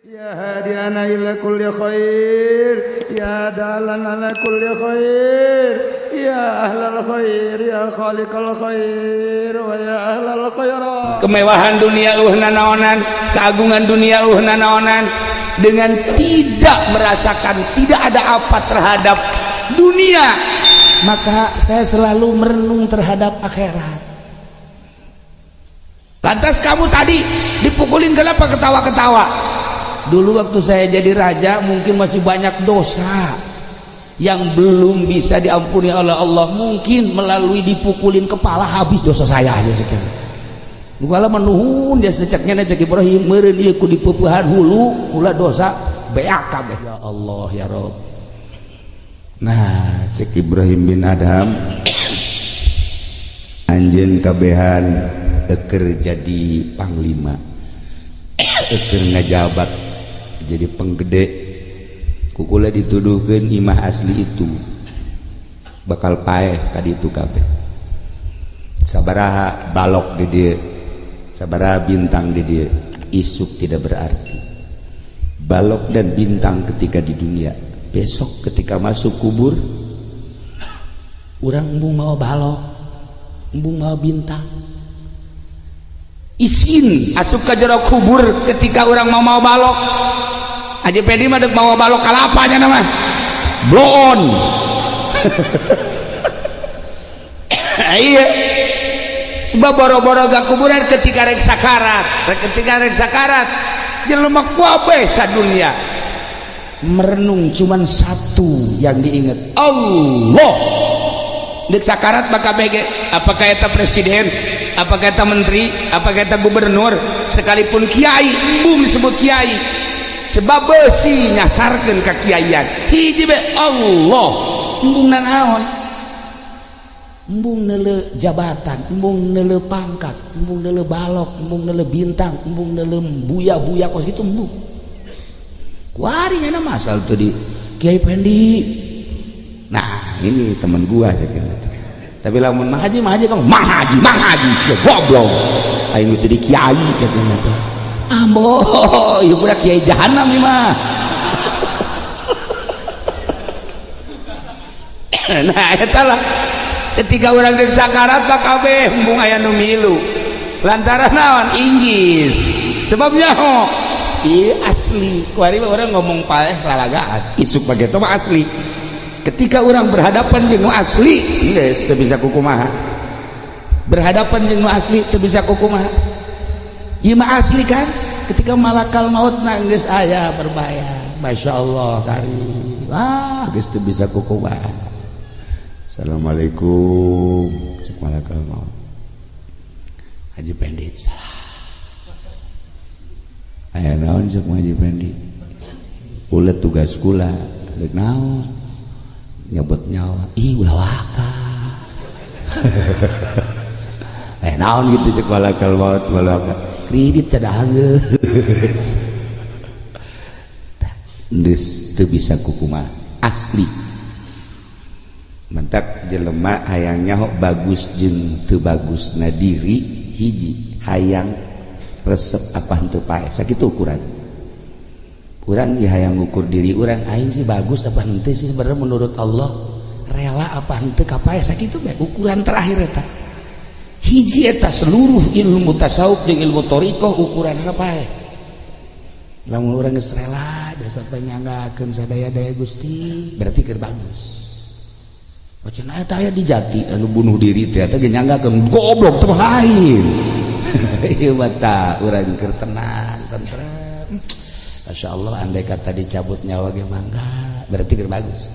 Ya hadiana ila kulli khair, ya dalan ala kulli khair, ya ahlal khair, ya khaliqal khair, wa ya ahlal khairat. Kemewahan dunia naonan, keagungan dunia naonan, dengan tidak merasakan tidak ada apa terhadap dunia, maka saya selalu merenung terhadap akhirat. Lantas kamu tadi dipukulin kenapa ketawa-ketawa? Dulu waktu saya jadi raja mungkin masih banyak dosa yang belum bisa diampuni oleh Allah. Mungkin melalui dipukulin kepala habis dosa saya aja sekian. Kalau menuhun dia seceknya cek Ibrahim meureun ieu ku dipeupuhan hulu ulah dosa beak kabeh. Ya Allah ya Rabb. Nah cek Ibrahim bin Adham anjeun kabehan eker jadi panglima, eker ngajabat jadi penggede, kukula dituduhkan imah asli itu bakal paeh kaditu kabeh. Sabaraha balok di dia, sabaraha bintang di dia, isuk tidak berarti. Balok dan bintang ketika di dunia, besok ketika masuk kubur Urang embung mau balok, embung mau bintang. Isin asup ke jero kubur ketika orang mau balok. Aja pedi mah dek bawa balok kalapanya nama bloon. Iya sebab boro-boro gak kuburan ketika rek sakarat, jelema kuabe sadunya Merenung cuman satu yang diingat, Allah. Dek sakarat maka bege apakah eta presiden, apakah eta menteri, apakah eta gubernur, sekalipun kiai embung disebut kiai sebab besi nyasarkeun ka kiaian hiji be Allah. embung nanaon, embung neule jabatan, embung neule pangkat, embung neule balok, embung neule bintang, embung neule buya-buya kos itu embung. Kuari nya nama Asal tuh di Kiai Pendi. nah ini teman gua aja gitu. Tapi lamun Mang Haji kamu Mang Haji sih goblok aing geus di kiai katanya teh. ambo Ieu budak kiai jahanam ieu mah. Nah eta lah ketika urang geus sakarat ka kabeh embung aya nu milu. Lantaran naon inggis. Sebabnya ieu asli. Kuari orang ngomong paeh lalagaan. Isuk bageto mah asli. Ketika orang berhadapan jeung nu asli, geus teu bisa kukumaha. Berhadapan jeung nu asli teu bisa kukumaha. Ieu mah asli kan? Ketika malakal maut geus aya berbahaya. Masyaallah karim. Geus teu bisa kukumaha. Assalamualaikum. Cek malakal maut. Haji Pendi. Aya naon cek Haji Pendi? Ulet tugas kula. Deuk naon? Nyebut nyawa ulah waka. Naon gitu cek malakal maut malaka kredit cadahan geus deus teu bisa kukumaha asli. Mentak jelema hayang nyaho bagus jeung teu bagusna diri hiji hayang resep apa henteu paeh sakitu ukuran. Urang ge hayang ngukur diri urang aing sih bagus apa henteu sih sebenarnya menurut Allah rela apa henteu ka paeh sakitu bae ukuran terakhir eta. Hiji eta seluruh ilmu tasawuf jeung ilmu thariqah ukuranna paeh. Lamun urang geus rela da sampai nyanggakeun sadaya-daya Gusti berarti keur bagus. Bacana eta aya di Jati anu bunuh diri teh eta ge nyanggakeun goblok teh lain. Ieu mah tah urang keur tenang tentrem. Masya Allah andai kata dicabut nyawa ge mangga berarti keur bagus.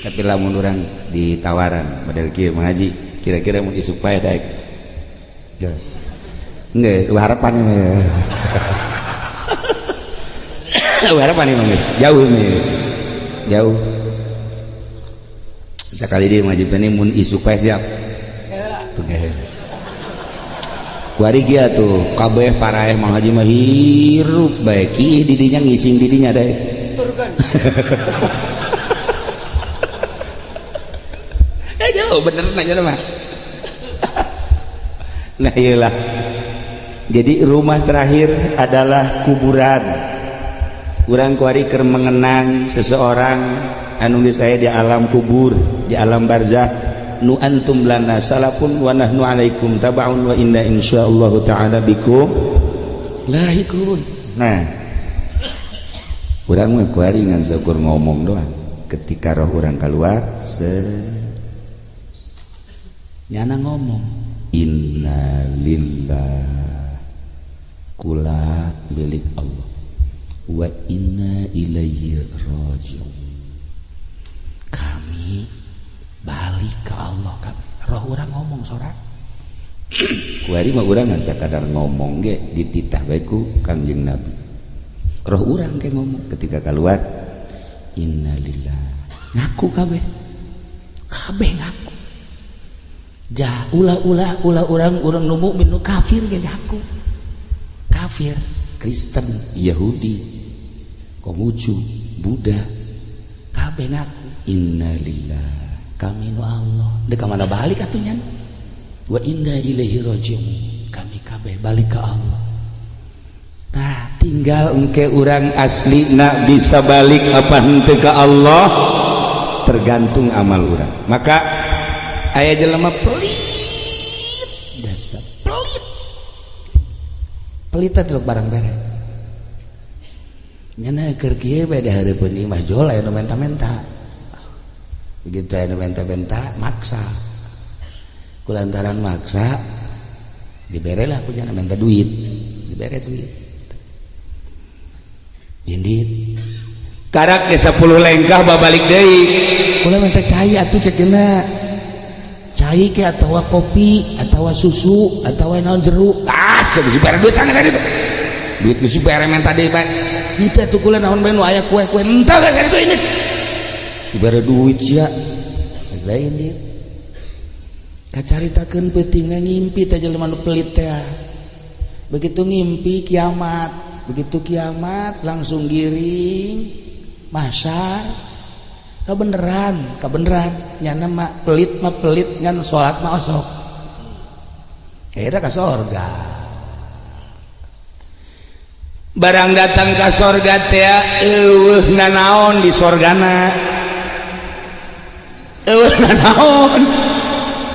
Tapi lamun urang ditawaran model kieu Mang Haji kira-kira mau isuk paeh daek. Nggak, harapan harapan nih Mang jauh nih jauh. Sekali dia Mang Haji ini mun isuk paeh siap. Tuh kuari kia tuh kabeh paraeh Mang Haji mah hirup bae kieu didinya ngising didinya daek. Jauh bener aja mah. Nah iyalah. Jadi rumah terakhir adalah kuburan. urang kuari keur mengenang seseorang anu geus aya di alam kubur, di alam barzakh, nu antum lana salafun wa nahnu alaikum tabaun wa inna insyaallah taala bikum lahiqun. Nah, urang mah kuari ngan syukur ngomong doang. Ketika roh urang keluar, nyana ngomong inna lillah, kula milik Allah, wa inna ilaihi rajiun, kami balik ke Allah. Kami roh urang ngomong sorak kuari mah urang ngan sakadar ngomong ge dititah bae ku Kangjeng Nabi. Roh urang ke ngomong ketika keluar innalillah, ngaku kabeh ngaku. Jah ulah urang nu mukmin nu kafir ge ngaku. Kafir, Kristen, Yahudi, Konghucu, Buddha, kabeh ngaku innalillah, kami nu Allah. Deuk ka mana balik atuh nya? Wa inna ilaihi rajiun, kami kabeh balik ke Allah. Nah, tinggal engke urang aslina bisa balik apa henteu ka Allah tergantung amal urang. Maka aya jelema pelit, dasar pelit teh barang bere. Nyana keur kieu bae dihareupeun ieu mah jol aya nu menta-menta. Begitu aya nu menta-menta maksa. Kulantaran maksa diberelah ku nya menta duit, dibere duit. Indit karak ge 10 lengkah babalik deui. Kula minta cai atuh cekeuna. Cai ke atawa kopi atawa susu atawa naon jeruk. Geus bere duit kana tadi tuh. Duit geus bere menta deui bae. Henteu atuh kula naon bae nu aya kue-kue henteu geus kitu ini. Bere duit sia. Geus bae indit. Kacaritakeun peutingna ngimpi teh jelema nu pelit teh. Begitu ngimpi kiamat. Begitu kiamat langsung giring masyar kebeneran nyana mah pelit ngan sholat mah osok kira ka sorga. Barang datang ka sorga teh eueuh nanaon di sorgana, eueuh nanaon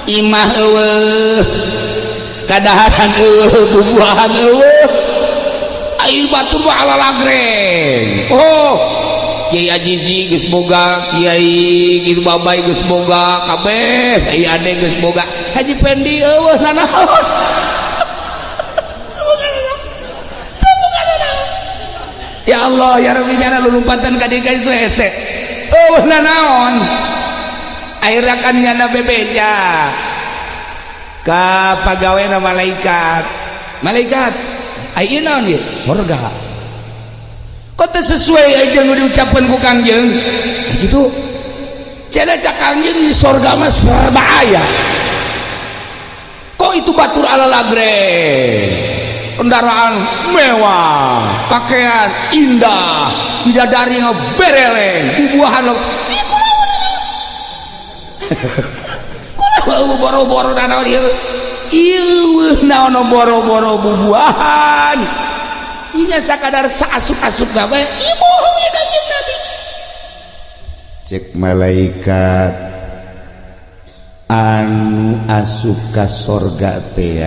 imah eueuh kadaharan eueuh bubuahan eueuh air batur mah ala lagreng. Oh, Kiai Ajizi geus boga, Kiai kitu babay geus boga, kabeh Kiai Ade geus boga. Haji Pendi eueuh nanaon. Ya Allah, ya Rabbi nyana lulumpatan ka dieu itu hese. Eueuh nanaon. Ayeuna kan nyana bebeja. Ka pagaweana malaikat. Malaikat ai naon ieu? Surga. Kok teh sesuai aja nu diucapkeun ku Kangjeng. Gitu. Cenah cak Kangjeng di surga mah serba aya. Kok itu batur ala lagre. Kendaraan mewah, pakaian indah, bidadari ngabereleng, bubuahan lo. Kulo boro-boro naon ieu? Ieu naon boro-boro bubuahan. Inya sakadar saasuk-asuk gawe. Ieu bohong ya Kanjeng Nabi. Cek malaikat anu asup ka sorga teh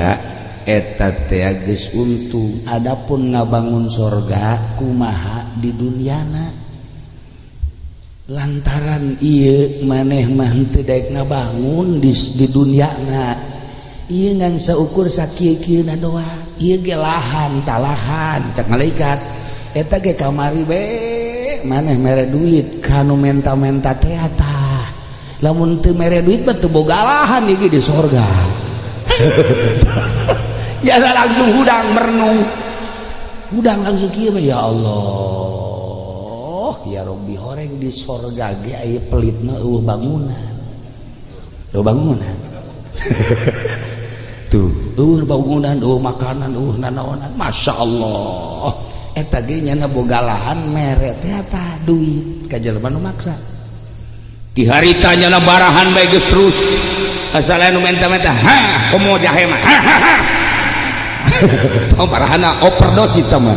eta teh geus untung. Adapun ngabangun sorga kumaha di dunyana lantaran ieu maneh mah teu daek ngabangun di dunyana. Ieu ngan saukur sakieu-kieuna doang. Ieu ge lahan talahan cak malaikat eta ge kamari be maneh mere duit kanu menta-menta teh tah. Lamun teu mere duit mah teu boga lahan ieu di sorga. Ya langsung hudang merenung. Hudang langsung kieu ya Allah. Ya Rabbi horeng di sorga ge aya pelitna eueuh bangunan. Eueuh bangunan. Tuh, bangunan, makanan, nanaonan, masya Allah. Eta ge nya boga lahan mere teh tah duit ka jelema nu maksa. Di harita nya barahan bae geus terus. Asal anu menta-menta, komo jahe mah. Oh barahana overdosis tah mah.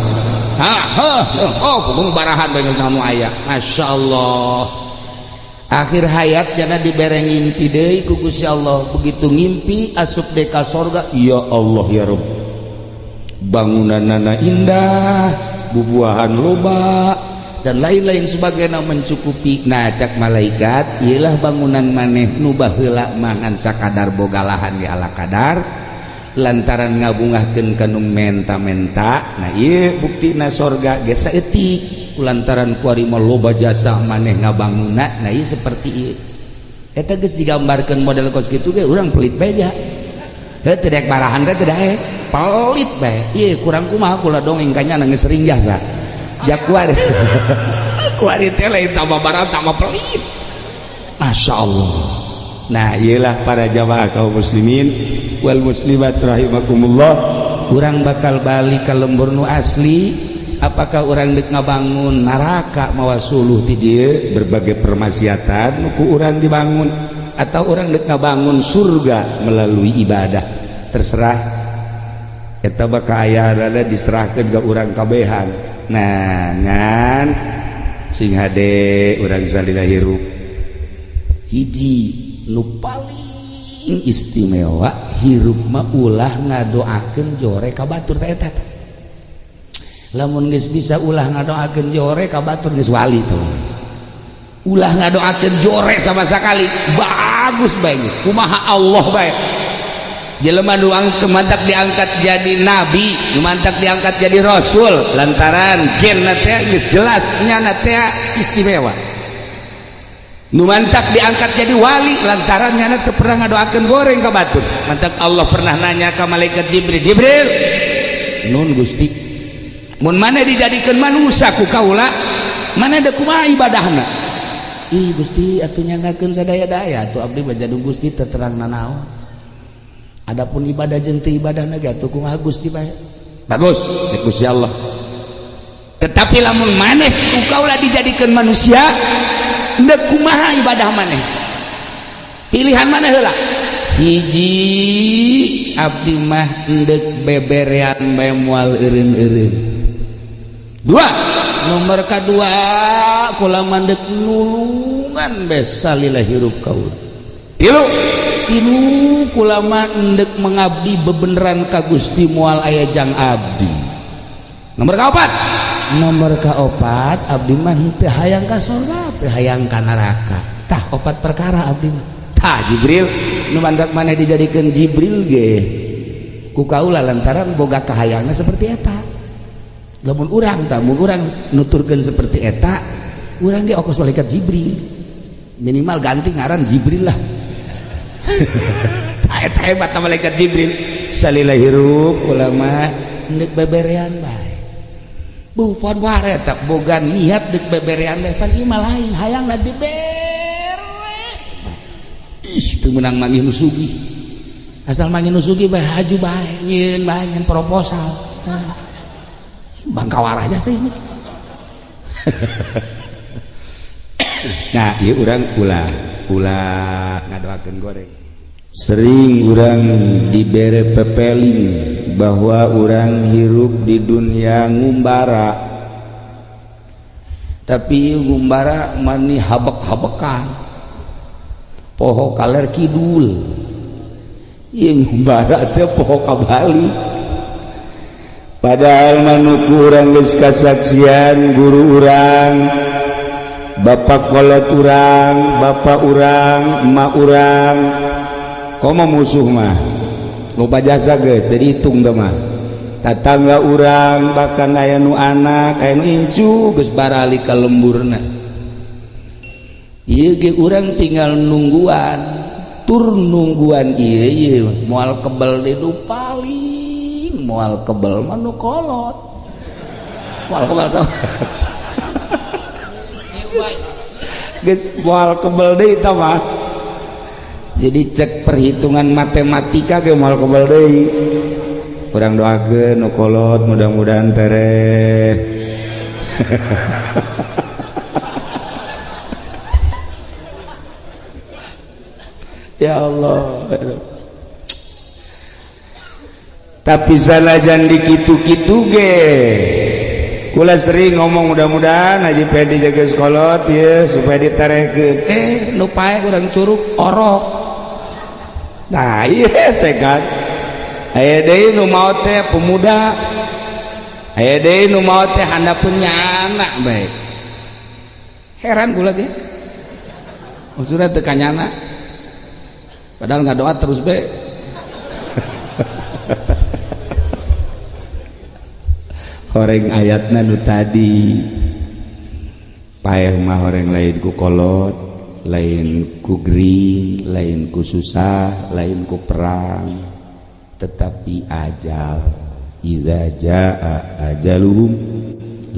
barahan banyak namu aya. Masya Allah. Akhir hayat jana dibere ngimpi deui ku Gusti Allah. Begitu ngimpi asup deui ka sorga. Ya Allah ya Rabb, bangunanana indah, bubuahan loba dan lain-lain sebagainya mencukupi. Nah cak malaikat, ialah bangunan maneh nu baheula mangan sakadar boga lahan ge ala kadar lantaran ngabungahkeun kanu menta-menta. Nah ieu buktina sorga ge saeutik lantaran kuari mah loba jasa maneh ngabangunna. Nah ieu seperti ieu eta geus digambarkeun model kos kitu ge urang pelit bae ja. Heuh teu daek barahan teh teu daek pelit bae. Ieu kurang kumaha kula dongeng kanya geus sering jasa jakuar kuari teh lain tambah barang tambah pelit. Masya Allah. Nah iyalah para jamaah kaum muslimin wal muslimat rahimakumullah, urang bakal balik ke lembur nu asli. Apakah urang dek ngabangun neraka mawa suluh ti dieu berbagai permaksiatan nu ku urang dibangun, atau urang dek ngabangun surga melalui ibadah, terserah eta bakal aya rada diserahkeun ka urang kabehan. Nah ngan sing hade urang salila hirup hiji nu paling istimewa hirup mah ulah ngadoakeun jore ka batur teh eta. Lamun geus bisa ulah ngadoakeun jore ka batur geus wali tuh. Ulah ngadoakeun jore sama sekali bagus bae geus. Kumaha Allah bae. Jelema nu mantak diangkat jadi nabi, nu mantak diangkat jadi rasul lantaran genna teh geus jelas nyana teh istimewa. Nu mantak diangkat jadi wali lantaran nyana teu pernah ngadoakeun goreng ka batur. Mantak Allah pernah nanya ka malaikat Jibril, Jibril, nun Gusti, mun mana dijadikeun manusia ku kaula, mana da kumaha ibadahna? Ih Gusti atuh nyangakeun sadaya-daya atuh abdi mah jadung Gusti teu terang nanaon. Adapun ibadah jeung teu ibadahna ge atuh kumaha Gusti bae. Bagus, Gusti Allah. Tetapi lamun maneh ku kaula dijadikeun manusia, endek kumaha ibadah maneh? Pilihan mana heula? Hiji abdi mah endek beberean bae moal eureun-eureun. Dua, nomor kadua kula mandek nulungan bae salila hirup kaula. Tilu kula mah endek mengabdi bebeneran ka Gusti moal aya jang abdi. Nomor kaopat? Nomor kaopat abdi mah teu hayang ka surga, teu hayang ka neraka. Tah opat perkara abdi mah. Tah Jibril nu mandat maneh dijadikeun Jibril ge ku kaula lantaran boga kahayangna seperti eta. Lamun urang tah mun urang nuturkeun seperti eta, urang ge ongkos malaikat Jibril. Minimal ganti ngaran Jibril lah. Eta hebat malaikat Jibril. Salila hirup kula mah endek beberean bae. Bu pon ware tak boga niat dek beberean teh pan ieu mah lain hayangna dibere. Ih teu meunang manggih nu sugih. Asal manggih nu sugih bae haju bae, nyieun bae ngan proposal. Bangkawarahnya sih ini. Nah, ieu urang ulah ngadoakeun goreng. Sering urang dibere pepeling bahwa urang hirup di dunia ngumbara, tapi ngumbara mani habek-habekan poho kaler kidul. Ieu ngumbara teh poho kabali. Padahal manuku urang geus kasaksian guru urang, bapak kolot urang, bapak urang, emak urang, komo musuh mah loba jasa geus teu dihitung teh mah. Tatangga urang bahkan aya nu anak aya nu incu geus barali ka lemburna. Ieu ge urang tinggal nungguan, tur nungguan ieu moal kebel di nu paling moal kebel mah nu kolot. Moal kebel tah. Geus moal kebel deui tah mah. Jadi cek perhitungan matematika ge moal kebal deui. Urang doakeun nu kolot mudah-mudahan tere. Ya Allah. Tapi sanajan di kitu-kitu ge kula sering ngomong mudah-mudahan Haji Pedi jaga sekolot ya supaya ditarekeun. Nu pae urang curug orok. Nah iya sekat. Aya deui nu maot teh pemuda. Aya deui nu maot teh handapeun nyana bae. Heran kula ge. Maksudna teu kanyana. Padahal ngadoa terus bae. Horeng ayatna nu tadi paeh mah horeng lain ku kolot, lain ku gering, lain ku susah, lain ku perang, tetapi ajal idza jaa ajaluhum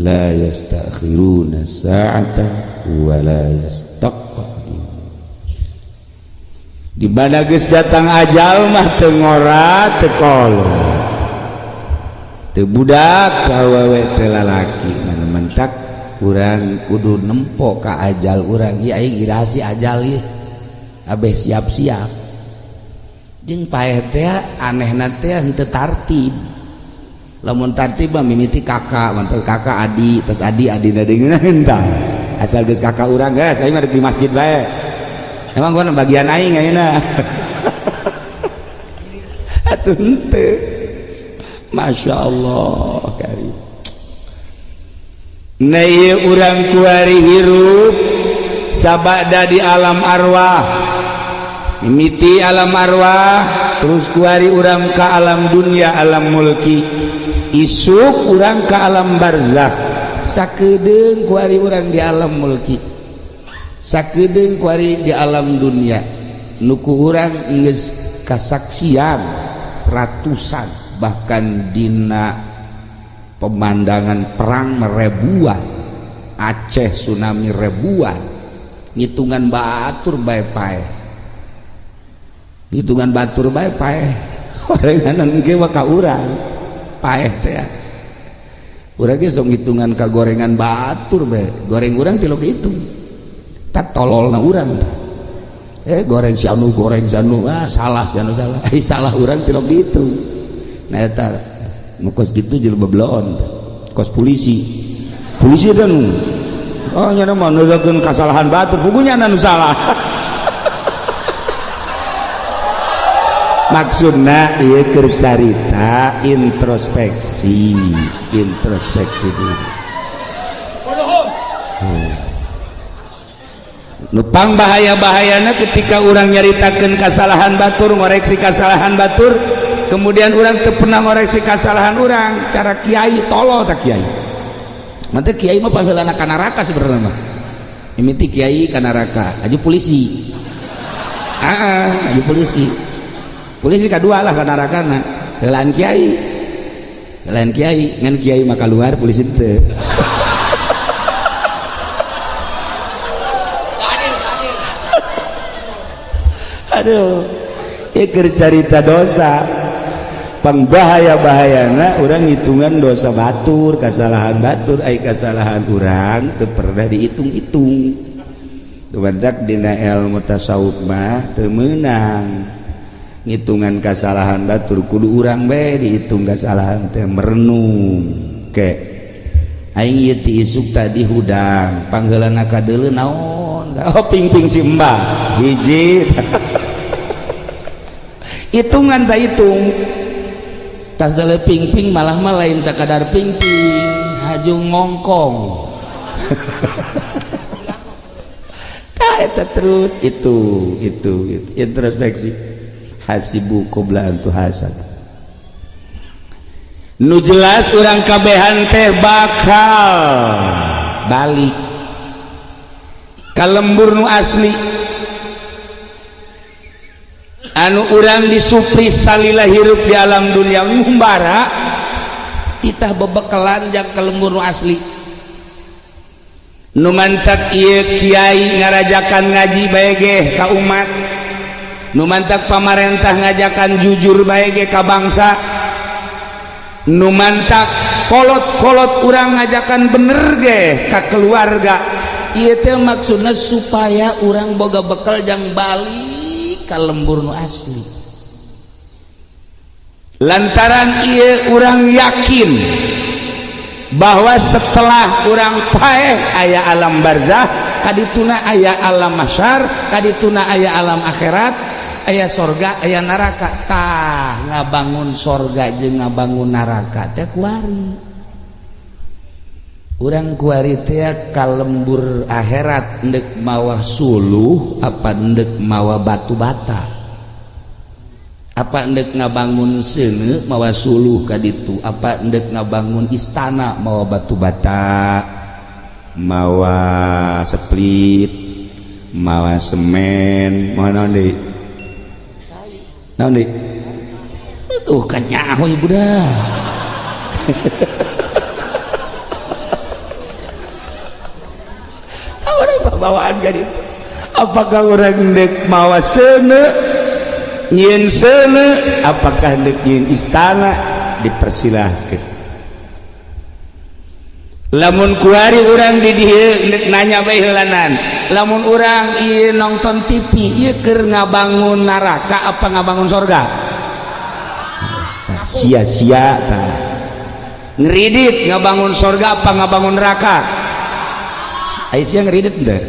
la yastakhiruna sa'atan wa la yastaqdimun. Di mana geus datang ajal mah teu ngora teu kolot. Budak awewe teh lalaki mentak urang kudu nempo ka ajal urang ieu aing girasi ajal ieu abeh siap-siap jeung paeh teh anehna teh henteu tartib lamun tartib mah mimiti kakak mantel kakak adi terus adina deungeuna henteu asal geus kakak urang geus aing mah di masjid bae emang gua bagian aing ayeuna atuh henteu. Masya Allah karim. Nah iya urang kuari hirup sabada di alam arwah, mimiti alam arwah, terus kuari urang ke alam dunia alam mulki, isuk urang ke alam barzakh, sakedeung kuari urang di alam mulki, sakedeung kuari di alam dunia, nuku urang geus kasaksian ratusan bahkan dina pemandangan perang ribuan, Aceh tsunami ribuan, ngitungan batur bae pae, ngitungan batur bae pae, gorengan engke mah ka urang pae teh, urang ge sok ngitungan ka gorengan batur bae, goreng urang tilok dihitung, tak tololna urang tah, goreng si anu salah si anu salah, salah urang tilok dihitung. Nah eta mukos gitu jeung beblon kos polisi dan oh nya mah nuduhkeun kasalahan batur pugunya anu salah maksudna ieu keur carita introspeksi diri nupang bahaya-bahayana ketika urang nyaritakeun kasalahan batur ngoreksi kasalahan batur kemudian orang teu pernah ngoreksi kasalahan orang cara kiai tolol tak kiai mantep kiai mah paheulana ka neraka sebenarnya mah mimiti kiai ka neraka aju polisi aju polisi kadua lah ka nerakana heulaan kiai ngan kiai mah keluar polisi teu aduh keur carita dosa pangbahaya-bahayana urang ngitungan dosa batur kasalahan batur ai kasalahan urang teu pernah dihitung-hitung dumadak dina ilmu tasawuf mah teu meunang ngitungan kasalahan batur kudu urang bae dihitung kasalahan teh merenung ke aing ieu ti isuk tadi hudang panggeulana ka deuleu naon oh ping-ping si mbah hiji hitungan tak hitung tas dale ping-ping malah lain sakadar ping-ping haju ngongkong eta terus itu introspeksi hasibu qabla an tuhasab nu jelas urang kabehan teh bakal balik ka lembur nu asli anu urang disupri salila hirup di alam dunia ngumbara titah bebekalan jang ka lembur nu asli nu mantak ieu kiai ngarajakan ngaji bae ge ka umat nu mantak pamarentah ngajakan jujur bae ge ka bangsa nu mantak kolot-kolot urang ngajakan bener ge ka keluarga ieu teh maksudna supaya urang boga bekal jang balik ka lembur nu asli lantaran ieu urang yakin bahwa setelah urang paeh aya alam barzah, kadituna aya alam mahsyar, kadituna aya alam akhirat, aya sorga aya neraka. Tah ngabangun sorga jeung ngabangun neraka teh kuari. Urang kuari teh kalembur akhirat endek mawa suluh apa endek mawa batu bata. Apa endek ngabangun seuneu mawa suluh ka ditu, apa endek ngabangun istana mawa batu bata, mawa split, mawa semen, mawa naon deui? Naon deui? Tuh kan nyaho ieu budak. Orang bawaan ka ditu. Apakah urang endek mawa seuneu? Nyin seuneu, apakah hendak nyin istana? Dipersilahkan. Lamun kuari urang di dieu hendak nanya bae heulanan, lamun urang ieu nonton TV ieu keur ngabangun neraka apa ngabangun sorga? Sia-sia tah. Ngeridit ngabangun sorga apa ngabangun neraka? Aisyah ngeridit teu?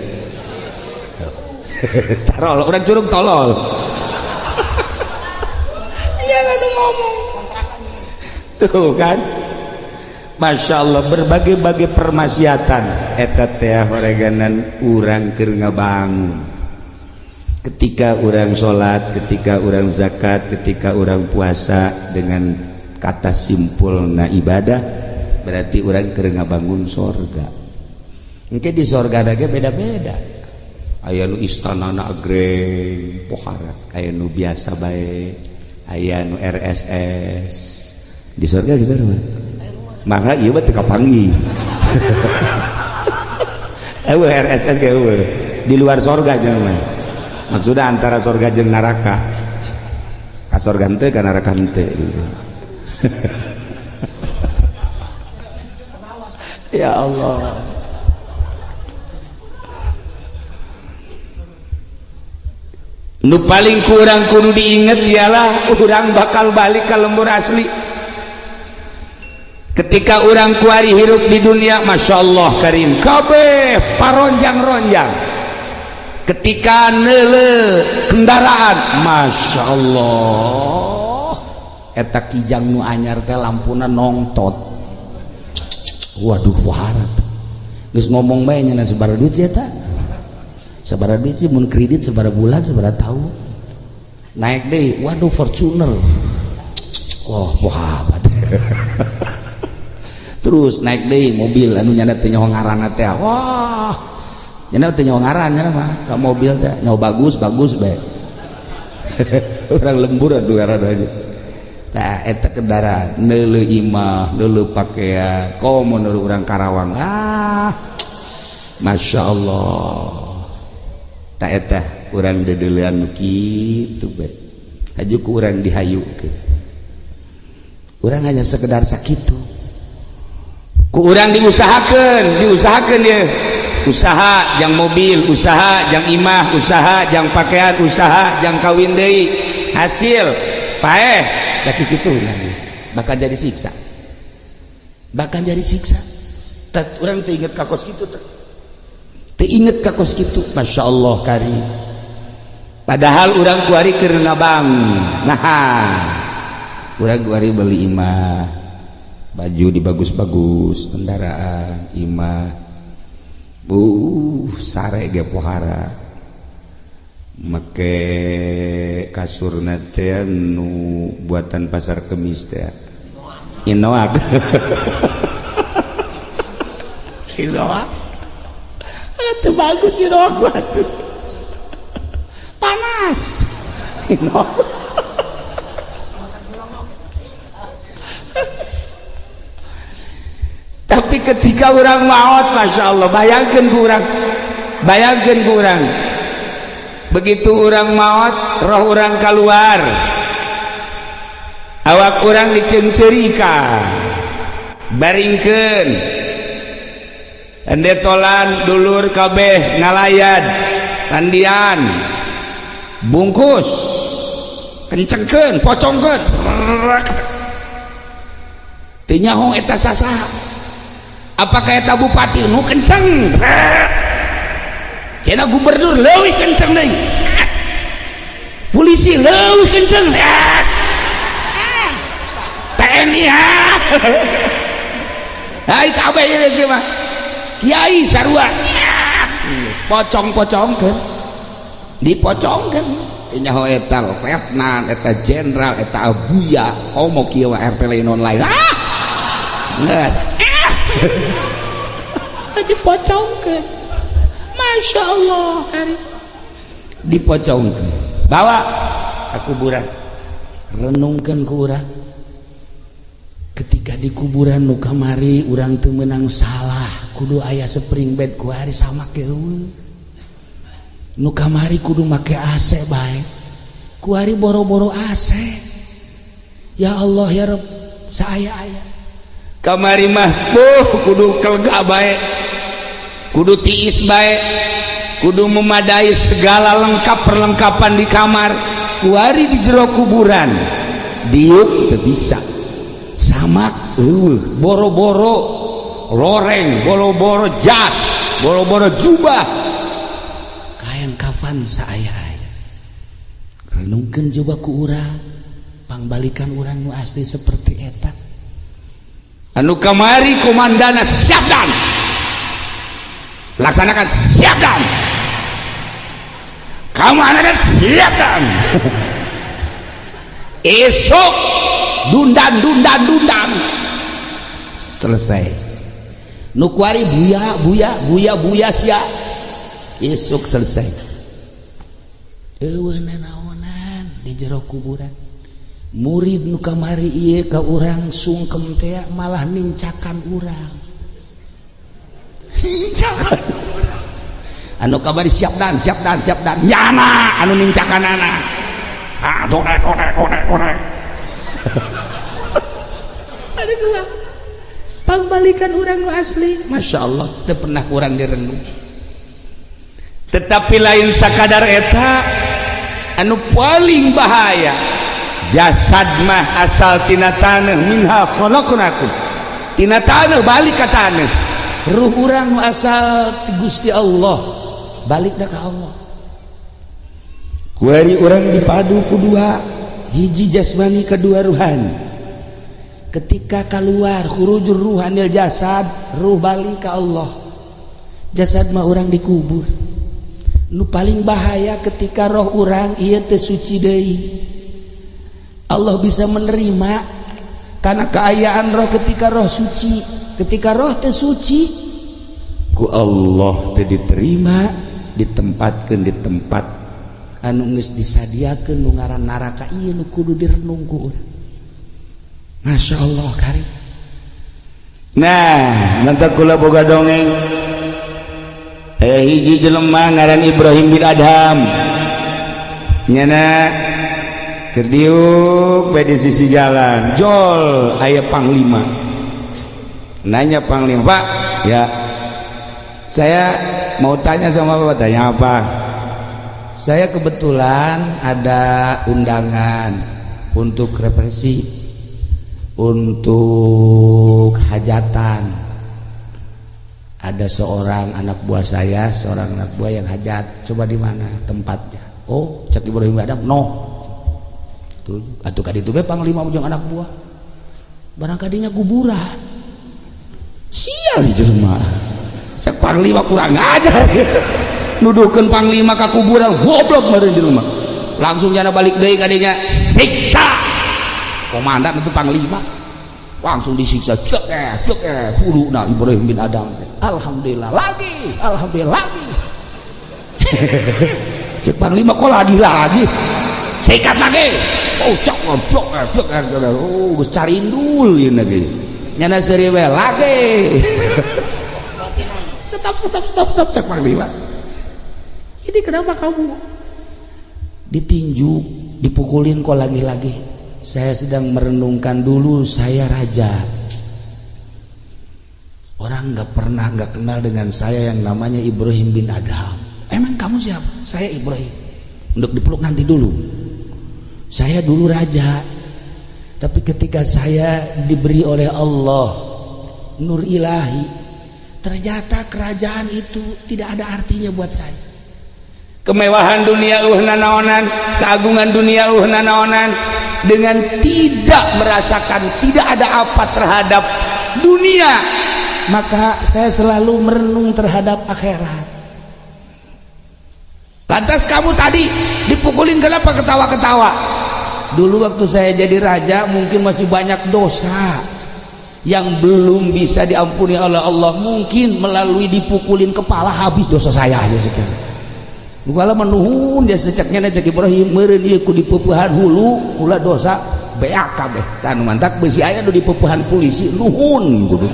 Tarol urang curug tolol. Tuh kan, Masya Allah, berbagai-bagai permaksiatan eta teh horeganan urang keur ngabangun. Ketika urang sholat, ketika urang zakat, ketika urang puasa, dengan kata simpulna ibadah, berarti urang keur ngabangun sorga. Engke di sorga ge beda-beda. Aya nu istanana agreng pohara, aya nu biasa bae, aya nu RSS. Di surga gitu mah. Maka ieu mah teu kapanggih. RSS ge eueuh. Di luar surga jeung mah. Maksudna antara surga jeung neraka. Ka surga henteu ka neraka henteu gitu. Ya Allah. Nu paling kurang kudu diinget ialah urang bakal balik ka lembur asli. Ketika orang kuari hirup di dunia, Masya Allah karim, kabeh paronjang-ronjang. Ketika neule kendaraan, Masya Allah, eta kijang nu anyar teh lampuna nongtot. Waduh warat. Geus ngomong bae nya sabaraha duit sih eta? Sabaraha duit sih mun kredit sabaraha bulan sabaraha tahun. Naik deui, waduh Fortuner. Wah, bohabat. Terus naik deh mobil anu nyana teh nyaho ngaranna teh. Wah. Nyana teh nyaho ngaranna mah, ka mobil teh nyaho bagus bae. Urang lembur atuh ngaranna aja. Tah eta kendaraan neuleuh imah, neuleuh pakaian, komo neuleuh urang Karawang. Masya Allah. Tah eta urang dedeleuan nu kitu bae. Hajuk urang dihayukeun. Urang hanya sekedar sakitu. Ku urang diusahakeun ya. Usaha jang mobil, usaha jang imah, usaha jang pakaian, usaha jang kawin deui. Hasil paeh da kitu bakal jadi siksa. Bakal jadi siksa. Tat urang teu inget ka kos kitu teh. Teu inget ka kos kitu, Masya Allah karim. Padahal urang kuari keur ngabangun. Nah, urang kuari beli imah. Baju dibagus-bagus, kendaraan, imah, sare ge pohara, make kasurna teh nu buatan pasar kemis teh, Inoak, Inoak, itu bagus Inoak batu, panas, Inoak. Tapi ketika orang maut, Masya Allah, bayangkan kurang, begitu orang maut, roh orang keluar, awak orang dicengcerika, baringkeun, endetolan dulur kabeh ngalayad, tandian, bungkus, kencengkeun, pocongkeun, teu nyaho eta sasaha. apakah eta bupati nu kenceng kena gubernur leuwih kenceng deui polisi leuwih kenceng TNI hai kabeh ieu mah kiai sarua pocong-pocongkeun dipocongkeun nyaho eta letnan eta jenderal eta abuya kau mau kieu RT lain online ngeut dipocongkeun Masya Allah dipocongkeun bawa ke kuburan renungkeun ku urang ketika di kuburan nu kamari urang teu meunang salah kudu aya spring bed ku hari sama keueuh nu kamari kudu make AC bae ku hari boro-boro AC ya Allah ya Rabb saaya-aya kamari mah kudu kelega bae kudu tiis bae kudu memadai segala lengkap perlengkapan di kamar ku hari di jero kuburan diuk teu bisa samak boro-boro loreng boro-boro jas boro-boro jubah kain kafan saaya-aya renungkeun coba ku urang pangbalikan urang nu asli seperti eta anu kamari komandana siap dan laksanakan siap dan kamu anak siap dan esok dundan selesai nu kuari buya sia esok selesai eueuh nanaonan di jero kuburan murid nu kamari ieu ka urang sungkem teh malah nincakan urang nincakan anu kamari siap dan nyana anu nincakanana korek ada gua pangbalikan urang nu asli Masya Allah teu pernah kurang direnung tetapi lain sakadar eta anu paling bahaya jasad mah asal tina taneuh minha khalaqnakum tina taneuh balik ka taneuh ruh urang nu asal ti Gusti Allah balik da ka Allah kuari urang dipadu kudua hiji jasmani kedua ruhani ketika keluar khurujur ruhanil jasad ruh balik ka Allah jasad mah urang dikubur nu paling bahaya ketika roh urang ieu teu suci deui Allah bisa menerima karena keayaan roh ketika roh suci ketika roh teu suci ku Allah teu diterima ditempatkeun di tempat anu geus disadiakeun nu ngaran neraka ieu nu kudu direnung ku urang Masya Allah karim nah nanti kula boga dongeng hiji jelema ngaran Ibrahim bin Adham nyana keur diuk bae di sisi jalan jol aya panglima nanya panglima Pak ya saya mau tanya sama Bapak tanya apa saya kebetulan ada undangan untuk represi untuk hajatan ada seorang anak buah saya seorang anak buah yang hajat coba di mana tempatnya oh cek Ibrahim Adam no tuh atuh kaditu be panglima ujung anak buah barangkadinya kuburan sial jelema cek panglima kurang ajar nuduhkeun panglima ka kuburan goblok meureun jelema langsung jana balik deui kadinya siksa komandan itu panglima langsung disiksa cek kuluna Ibrahim bin Adam alhamdulillah lagi cek panglima kok lagi sikat lagi oh cok oh geus carindul ieu lagi nyana seuri we lagi stop cek panglima ini kenapa kamu ditinju dipukulin kok lagi saya sedang merenungkan dulu saya raja orang nggak kenal dengan saya yang namanya Ibrahim bin Adham emang kamu siapa? Saya Ibrahim untuk dipeluk nanti dulu saya dulu raja tapi ketika saya diberi oleh Allah nur ilahi Ternyata kerajaan itu tidak ada artinya buat saya. Kemewahan dunia nanaonan, keagungan dunia nanaonan, dengan tidak merasakan tidak ada apa terhadap dunia, maka saya selalu merenung terhadap akhirat. Lantas kamu tadi dipukulin kenapa ketawa-ketawa? Dulu waktu saya jadi raja mungkin masih banyak dosa yang belum bisa diampuni oleh Allah. Mungkin melalui dipukulin kepala habis dosa saya aja sekian. Kalau menuhun dia seceknya cek Ibrahim meureun ieu ku dipeupeuhan hulu ulah dosa beak kabeh. Tanu mantak beusi aya nu dipeupeuhan polisi nuhun kudu.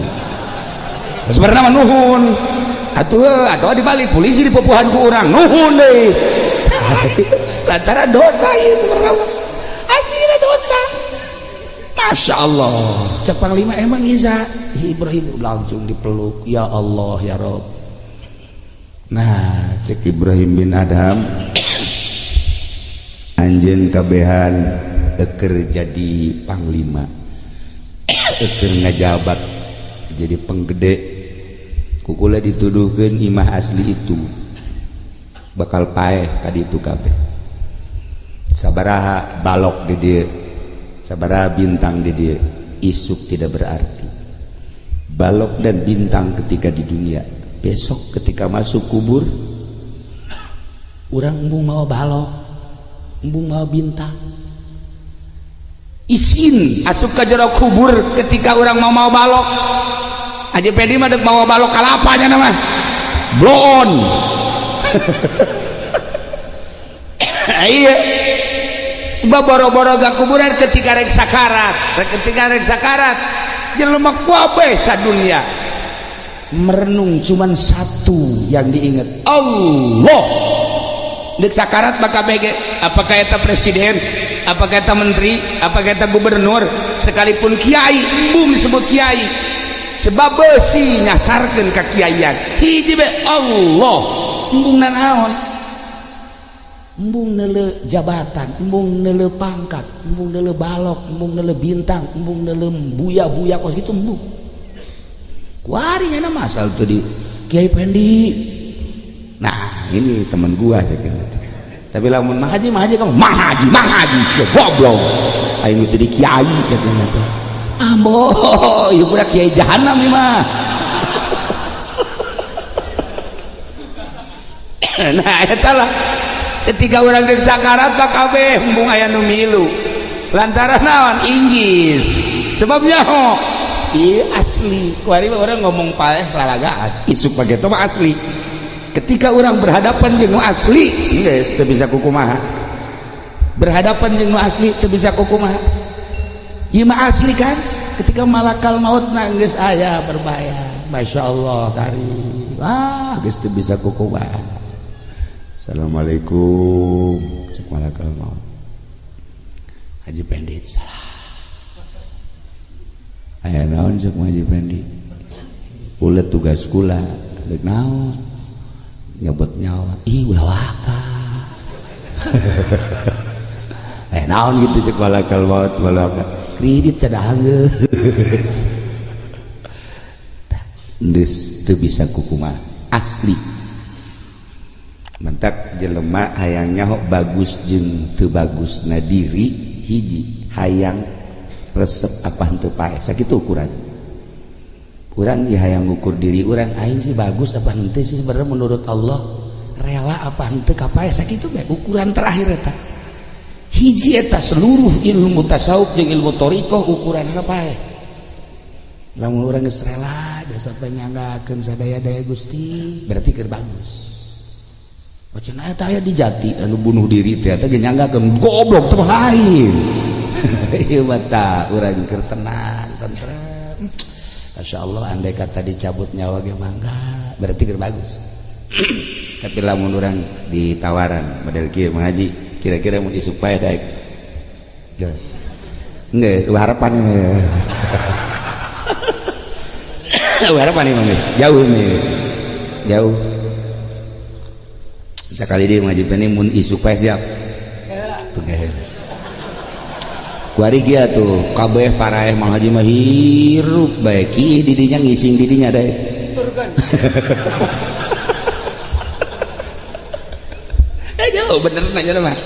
Sebenarnya mah nuhun. Atuh dibalik polisi dipeupeuhan ku urang nuhun deui. Lantaran dosa ieu sebenarnya. Aslinya dosa. Masya Allah. Cek panglima emang Isa Ibrahim langsung dipeluk, ya Allah ya Rob. Nah cek Ibrahim bin Adham, anjeun kabehan eker jadi panglima, eker ngajabat jadi penggede, kukula dituduhkeun imah asli itu bakal paeh kaditu kabeh. Sabaraha balok di dieu, sabaraha bintang di dieu, isuk tidak berarti. Balok dan bintang ketika di dunia, besok ketika masuk kubur, urang embung mau balok, embung mau bintang. Isin asup ke jero kubur ketika orang mau balok. Aja pedi mah deuk mau balok kalapanya nama. Bloon. Iya. Sebab boro-boro ga kuburan ketika rek sakarat. Ketika rek sakarat jelema kabeh sadunya merenung cuman satu yang diingat, Allah. Dek sakarat maka bege apakah eta presiden, apakah eta menteri, apakah eta gubernur, sekalipun kiai embung disebut kiai, sebab beusi nyasarkeun ka kiaian hiji be Allah. Embung nanaon? Embung neuleuh jabatan, embung neuleuh pangkat, embung neuleuh balok, embung neuleuh bintang, embung neuleuh buya-buya kos kitu embung. Kuari nya mah asal tuh di Kiai Pendi. Nah ini teman gua aja gitu. Tapi lamun Mang Haji kamu Mang Haji si goblok aing geus di kiai cenah teh. Ambo, ieu budak kiai jahanam ieu mah. Nah eta lah ketika urang geus sakarat ka kabeh embung aya nu milu. Lantaran naon inggis. Sebabnya iya asli. Kuari orang ngomong paeh lalagaan. Isuk page itu mah asli. Ketika orang berhadapan jeung nu asli, geus teu bisa kukumaha. Berhadapan jeung nu asli teu bisa kukumaha. Ieu mah asli kan? Ketika malakal maut geus aya berbahaya. Masyaallah karim. Geus teu bisa kukumaha. Assalamualaikum. Cek malakal maut. Haji Pendi. Salam. Aya naon cek Haji Pendi? Ulet tugas kula, deuk naon? Nyebut nyawa. Ih ulah waka. Naon gitu cek malakal maut malaka. Kredit cadangan geus. Deus teu bisa kukumaha. Asli. Mentak jelema hayang nyaho bagus jeung teu bagusna diri hiji hayang resep apa henteu paeh sakitu ukuran. Urang ieu hayang ngukur diri urang aing sih bagus apa henteu sih sebenarnya menurut Allah rela apa henteu ka paeh sakitu bae ukuran terakhir eta. Hiji eta seluruh ilmu tasawuf jeung ilmu thariqah ukuranna paeh. Lamun urang geus rela jasa penyanggakeun sadaya-daya Gusti berarti keur bagus. Wacana eta aya di Jati anu bunuh diri teh eta ge nyanggakeun goblok teh lain. Ieu mah tah urang keur tenang tentrem. Masyaallah andai kata dicabut nyawa ge mangga berarti keur bagus. Tapi lamun urang ditawaran model kieu Mang Haji kira-kira mun isuk paeh daek. Geus harapan harapan nih Mang jauh nih jauh. Sekali dia Haji Pendi mun isuk paeh siap. Tuh geus. Kuari kia tuh kabeh paraeh Mang Haji mah hirup bae kieu di dinya ngising di dinya daek. Jauh bener nanya mah.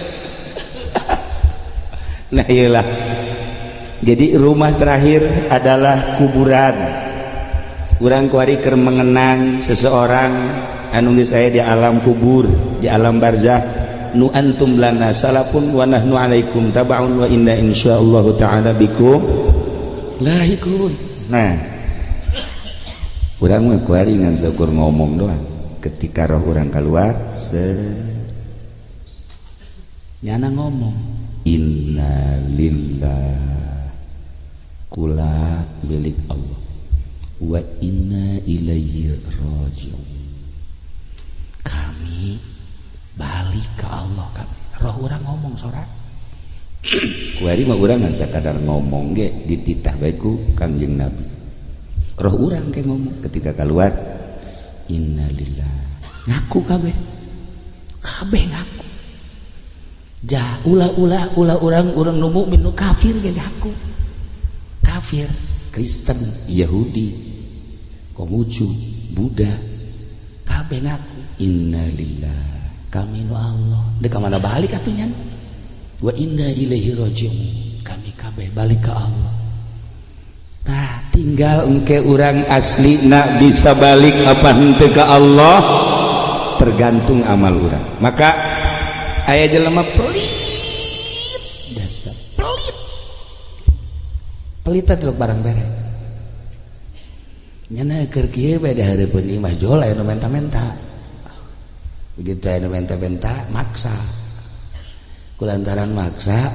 Nah iyalah. Jadi rumah terakhir adalah kuburan. Urang kuari keur mengenang seseorang anu geus aya di alam kubur, di alam barzakh. Nu antum lana salafun wa nahnu alaikum tabaun wa inna insyaallah taala bikum lahikun. Nah, urang mah kuari ngan syukur ngomong doang. Ketika roh urang keluar, nyana ngomong inna lillah, kula milik Allah, wa inna ilaihi rajiun, kami balik ke Allah. Kami roh urang ngomong sorak kuari mah urang ngan sakadar ngomong ge dititah bae ku Kangjeng Nabi. Roh urang ke ngomong ketika keluar inna lillah, ngaku kabeh ngaku. Jah ulah urang nu mukmin nu kafir ge ngaku. Kafir, Kristen, Yahudi, Konghucu, Buddha, kabeh ngaku inna lillah, kami nu Allah. Dek ka mana balik atuh nyan? Wa inna ilaihi rajiun, kami kabeh balik ke Allah. Nah, tinggal engke urang asli nak bisa balik apa henteu ka Allah tergantung amal urang. Maka aya jelema pelit, dasar pelit pelit barang bere. Nyana keur kieu bae dahareupun ieu mah jol aya nu menta-menta. Begitu aya nu menta-menta maksa. Kulantaran maksa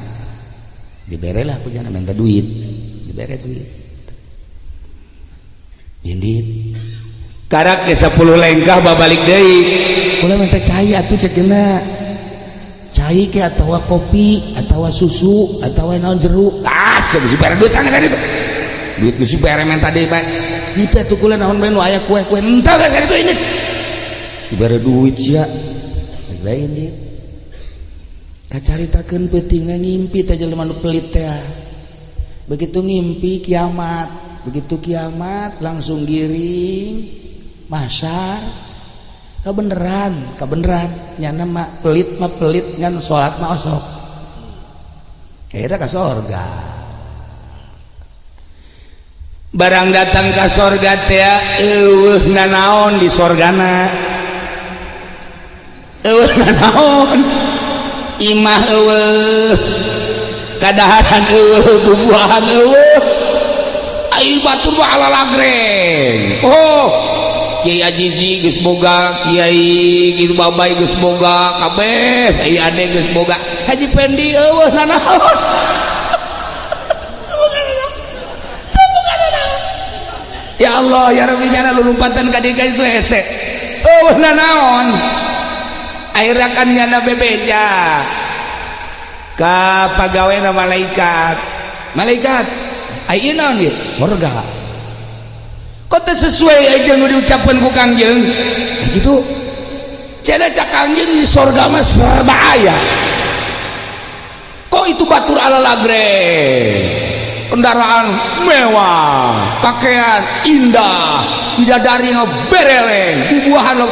diberelah ku jangan minta duit, dibere duit. Indit karak ge 10 lengkah babalik deui. Kula minta cai atuh cekeuna. Cai ke atawa kopi atawa susu atawa naon jeruk. Ah, geus bere duit tangga tadi. Duit geus bere minta deui bae. Henteu atuh kula naon bae nu aya kue-kue henteu ka kitu ini. Bere duit sia. Bae indit. Kacaritakeun peutingna ngimpi teh jelema nu pelit teh. Begitu ngimpi kiamat. Begitu kiamat langsung giring masyar kebeneran nyana mah pelit ngan sholat mah osok akhirnya ke sorga. Barang datang ke sorga teh eueuh nanaon di sorgana, eueuh nanaon imah eueuh kadaharan eueuh bubuahan eueuh ai batur mah ala lagreng. Oh, Kiai Ajizi geus boga, Kiai kitu babay geus boga, kabeh ai ade geus boga. Haji Pendi eueuh nanaon. Ya Allah, ya Rabbi nyana lulumpatan ka dieu itu hese. Eueuh nanaon? Akhirna kan nyana bebeja ka pagaweana malaikat. Malaikat ai naon ieu? Surga. Kota sesuai aja nu diucapkan ku Kangjeng. Gitu. Cenah cak Kangjeng di surga mah serba aya. Kok itu batur ala lagre? Kendaraan mewah, pakaian indah, bidadari bereleng, bubuahan lo.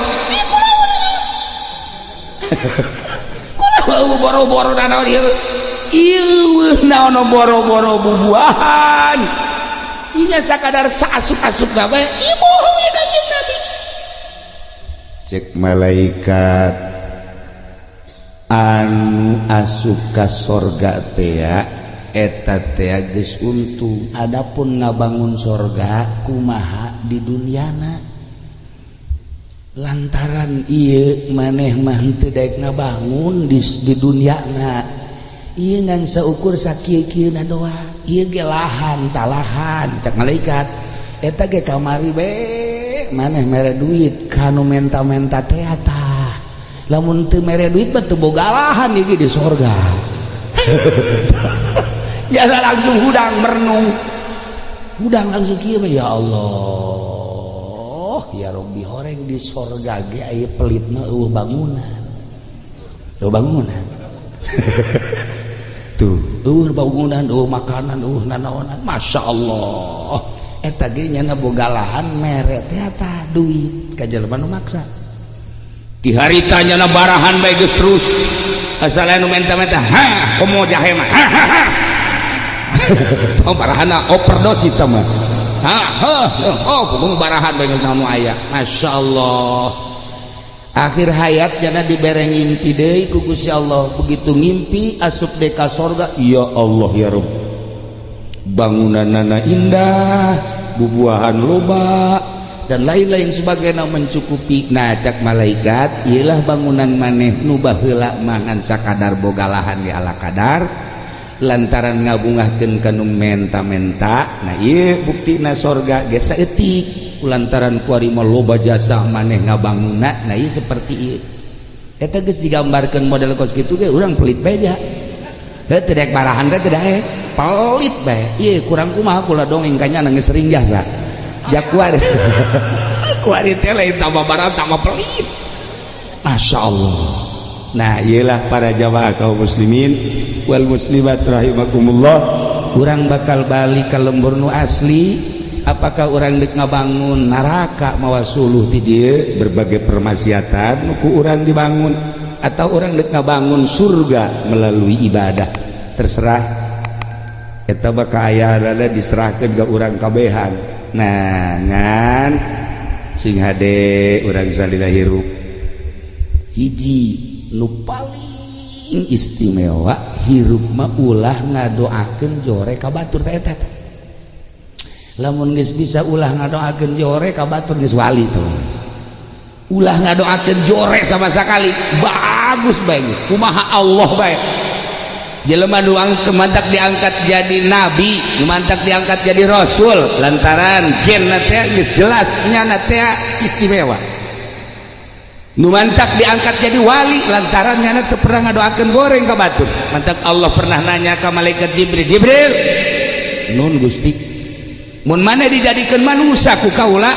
Kulo boro-boro naon ieu? Ieu naon boro-boro bubuahan. Inya sakadar saasuk-asuk gawe ibu ya Kanjeng Nabi. Cek malaikat anu asup ka sorga teh eta teh geus untung. Adapun ngabangun sorga kumaha di duniana lantaran ieu maneh mah henteu daek ngabangun di duniana. Ieu ngan saukur sakieu-kieuna doa. Ieu ge lahan talahan cak malaikat eta ge kamari be maneh mere duit kanu menta-menta teh tah lamun teu mere duit mah teu boga lahan ieu di sorga. Jasa langsung hudang merenung, hudang langsung kieu ya Allah ya Rabbi horeng di sorga ge aya pelit mah eueuh bangunan. Eueuh bangunan. Tuh, bangunan, makanan, nanaonan, masya Allah. eta ge nya boga lahan mere teh eta duit ka jelema nu maksa di harita nya barahan bae geus terus asal anu menta-menta komo jahe mah oh barahana overdosis tah mah barahan bae geus naon aya masyaallah. Akhir hayat jana dibere ngimpi deui ku Gusti Allah, begitu ngimpi asup deui ka surga. Ya Allah ya Rabb, bangunanna indah, bubuahan loba dan lain-lain sebagainya mencukupi. Nah cak malaikat, iyalah bangunan maneh nu baheula mangan sakadar boga lahan di ala kadar lantaran ngabungahkeun kanu menta-menta. Nah ieu buktina surga ge saeutik lantaran kuari mah loba jasa maneh ngabangunna. Nah ieu seperti ieu eta geus digambarkeun model kos kitu ge urang pelit bae ja teu dek barahan teh teu dae pelit bae. Ieu kurang kumaha kula dongeng kanya nangis sering jasa jak kuari kuari teh lain tambah barahan tambah pelit masyaallah. Nah iyalah para jamaah kaum muslimin wal muslimat rahimakumullah, urang bakal balik ka lembur nu asli. Apakah orang dek ngabangun neraka mawa suluh ti dieu berbagai permaksiatan nuku urang dibangun, atau orang dek ngabangun surga melalui ibadah, terserah eta bakal aya rada diserahkeun ka urang kabehan. Nah ngan sing hade urang salila hirup hiji nu paling istimewa hirup mah ulah ngadoakeun jore ka batur teh eta. Lamun geus bisa ulah ngadoakeun jore ka batur geus wali tuh. Ulah ngadoakeun jore sama sekali bagus bae geus. Kumaha Allah bae. Jelema nu mantak diangkat jadi nabi, nu mantak diangkat jadi rasul lantaran genna teh geus jelas nyana teh istimewa. Nu mantak diangkat jadi wali lantaran nyana teu pernah ngadoakeun goreng ka batur. Mantak Allah pernah nanya ka malaikat Jibril, Jibril, nun Gusti, mun mana dijadikan manusia ku kaula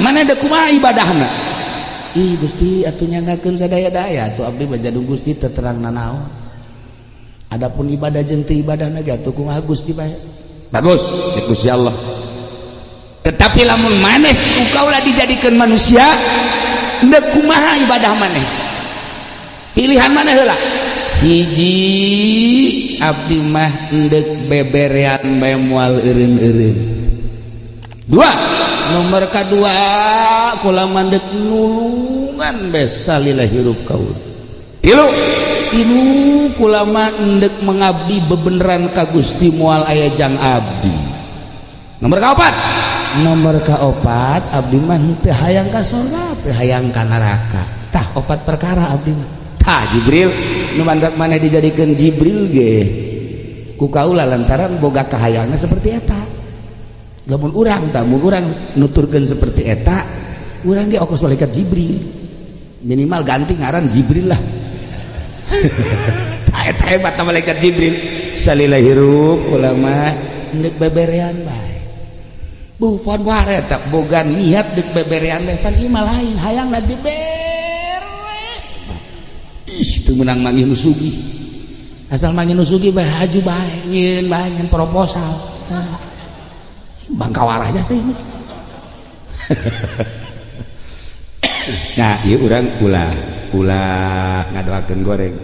mana ada kumaha ibadahna? Ih Gusti atuh nyangakeun sadaya-daya atuh abdi mah jadung Gusti teu terangna naon. Adapun ibadah jeung teu ibadahna ge atuh kumaha Gusti bae. Bagus di Gusti Allah. Tetapi lamun maneh ku kaula dijadikan manusia henteu kumaha ibadah maneh? Pilihan maneh heula? Hiji abdi mah endek beberean bae moal eureun-eureun. Dua, nomor kedua kula mandek nulungan besa lila hirup kaul. Tilu kula mandek mengabdi bebeneran ka Gusti moal aya jang abdi. Nomor kaopat? Nomor kaopat abdi mah teu hayang ka surga, teu hayang ka neraka. Tah opat perkara abdi mah. Tah Jibril nu mandat maneh dijadikeun Jibril ge ku kaula lantaran boga kahayangna seperti eta. Lamun urang tah mun urang nuturkeun seperti eta urang ge ongkos malaikat Jibril minimal ganti ngaran Jibril lah. Tah eta hebat malaikat Jibril salila hirup ulama neuk beberean bae bu pon ware eta boga niat deuk beberean teh pan ieu mah lain hayangna dibere. Ih teu meunang manggih nu sugih asal manggih nu sugih bae haju bae nyieun proposal bangkawarah aja sih. Nah ieu urang ulah ngadoakeun goreng.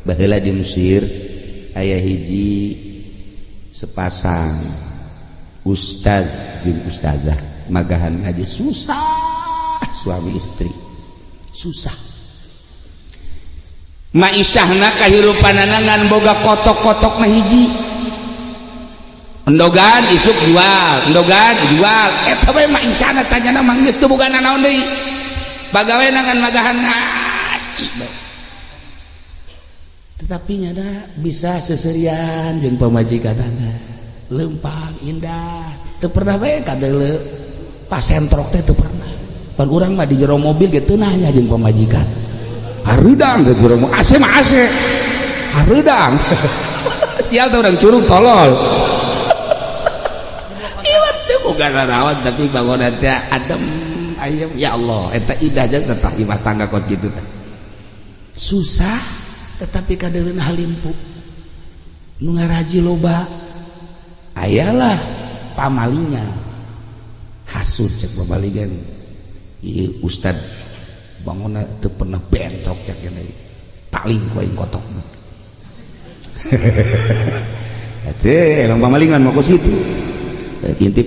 Baheula di Mesir aya hiji sepasang ustaz jeung ustazah magahan ngaji susah suami istri susah. Maisyahna kahirupanana ngan boga kotok-kotok na hiji. Endogan isuk jual, endogan jual. Eta bae maisyahna tanyana mah geus teu boga naon deui. Bagawena ngan magahan ngaji bae. Tetapi nyana bisa seserian jeung pamajikanana. Lempang indah. Teu pernah bae kadeuleu pasentrok teh teu pernah. Pan urang mah di jero mobil ge teu nanya jeung pamajikan. Hareudang ke jero mobil. AC mah AC. Hareudang. Sial teh urang curug tolol. Iwat teh boga narawan tapi bangunan teh adem ayem ya Allah eta indah aja serta imah tangga kos gitu teh. Susah tetapi kadeuleuna halimpu. Nu ngaraji loba ayalah pamalinya kasut cek babaligan ieu ustad bangunna teu pernah bentrok cek gini paling ku aing kotokna atuh emang pamalingan mau ku situ intip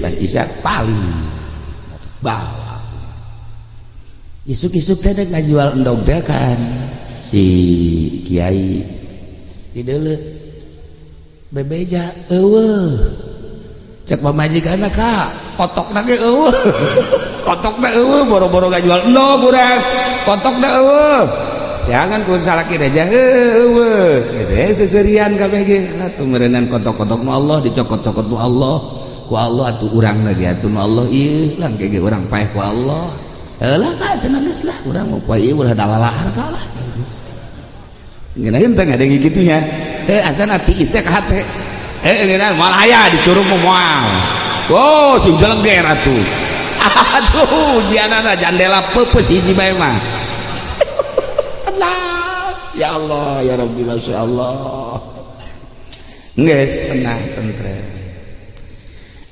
pas isya paling bawa isuk-isuk teh ngajual endog teh kan si kiai di deuleu bebeja eueuh cek pamajikanna ka kotokna ge eueuh kotokna eueuh boro-boro ngajual endog urang kotokna eueuh jangan ku salaki aja eueuh geus seserian kabeh ge atuh meureunnan kotok-kotok nu Allah dicokot-cokot nu Allah ku Allah atuh urang lagi atuh nu Allah ieu lang ge urang paeh ku Allah lah ka cenah geus lah urang mau paeh ulah dalalahar ka lah ngeunah teh ngadeng gitunya asana tiis teh ka hate ngeunah malah aya dicurug moal oh sim jelengger atuh aduh jianana jandela peupeus hiji bae mah ya Allah ya Rabbi masya Allah geus tenang tentrem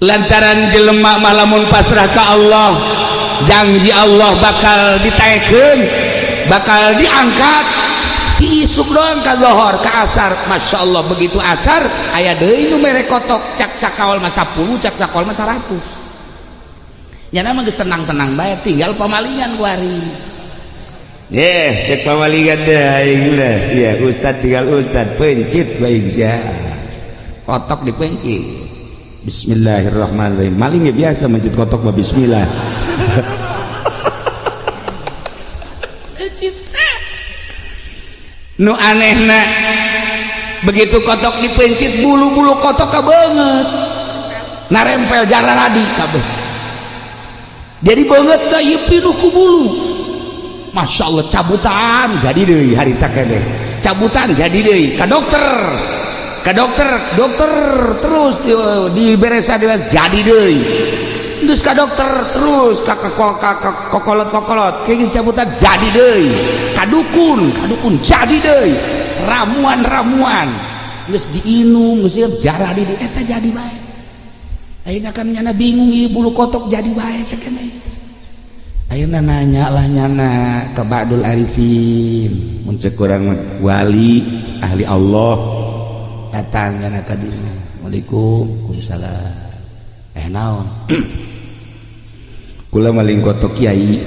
lantaran jelema malamun pasrah ka Allah janji Allah bakal ditaekeun bakal diangkat diisuk doang ka zuhur ka asar masya Allah begitu asar aya deui nu mere kotok cak sakawal mah 10 cak sakawal mah 100 nya mah geus tenang-tenang bae tinggal pamalingan ku ari cek pamalingan deh aing lah sia ustad tinggal ustad pencit baik sia kotok dipencit bismillahirrahmanirrahim malingnya biasa mencit kotok mah bismillah nu anehna begitu kotok dipencit bulu-bulu kotok kabeungeut narempel jararadi kabeh jadi beungeut ka ieu pinuh ku bulu masya Allah cabutan jadi deui harita keneh cabutan jadi deui ka dokter terus diberesa jadi deui geus ka dokter terus ka kokolot geus cabutan jadi deui ka dukun jadi deui ramuan geus diinum geus jarah di eta jadi bae ayeuna kan nyana bingung ieu bulu kotok jadi bae sakeneh ayeuna nanya lah nyana ka Ba'dul Arifin mun ceuk urang wali ahli Allah datang nyana ka dieu Waalaikumsalam naon kula maling kotok kiai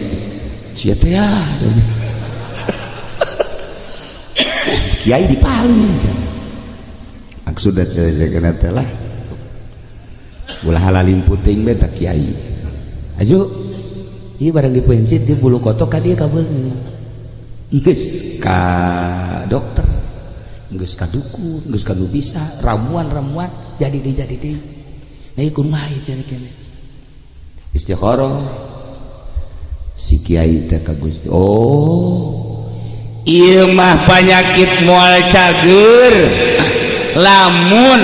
sia teh ya kiai dipaling maksudna jaga teh lah ulah halalin puting be tak kiai ayo ieu barang dipencit di bulu kotok ka dieu ka beungeut geus ka dokter geus ka dukun geus ka nu bisa ramuan jadi deui nah ieu kumaha cenah keneh istikharah si kiai teh ka Gusti oh ieu mah penyakit moal cager lamun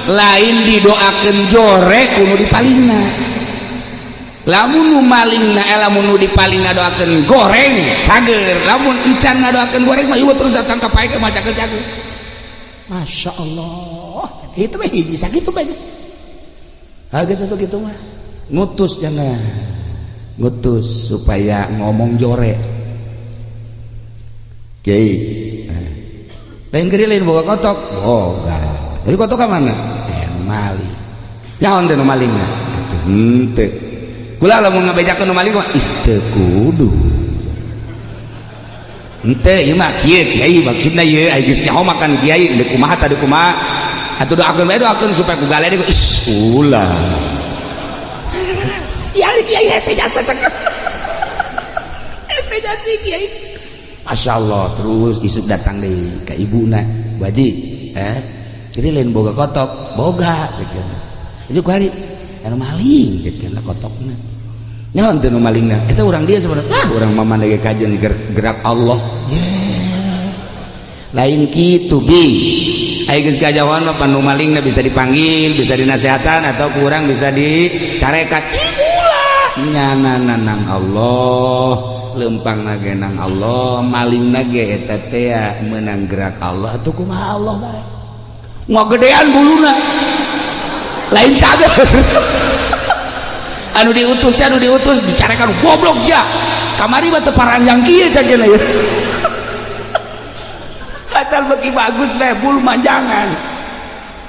lain didoakeun jore kudu dipalingna lamun nu malingna lamun nu dipalingna doakeun goreng cager lamun encan ngadoakeun goreng mah ieu terus datang ka pae mah cager masya Allah itu mah hiji sakitu bae geus satu kitu mah ngutus jangan ngutus supaya ngomong jore kiai lain kiri lain boga kotok enggak jadi kotok ka mana maling nyaon teh nu malingna henteu kula lamun ngabejakeun nu maling mah isteu kudu henteu ieu mah kieu kiai maksudna ieu aya geus nyaho makan kiai deuk kumaha tah deuk kumaha atuh doakeun bae doakeun supaya ku galede ulah sial kiai hese jasa cek hese jasa kiai masya Allah terus isuk datang deh ke ibuna Bu Haji jadi lain boga kotok boga itu hari anu maling jadi kotokna nyaon teh nu malingna eta urang dia sebenarnya urang mamandege kajian gerak Allah lain kitu bi aya geus kajauhan mah panu malingna bisa dipanggil bisa dinasehatan atau kurang bisa dicarekat nyana nang Allah lempang nage nang Allah maling nage eta teh meunang gerak Allah atuh kumaha Allah bae ngogedean buluna lain cager anu diutus dicarakan goblok sia kamari mah teu paranjang kieu cageuna ya asal beki bagus teh bulu manjangan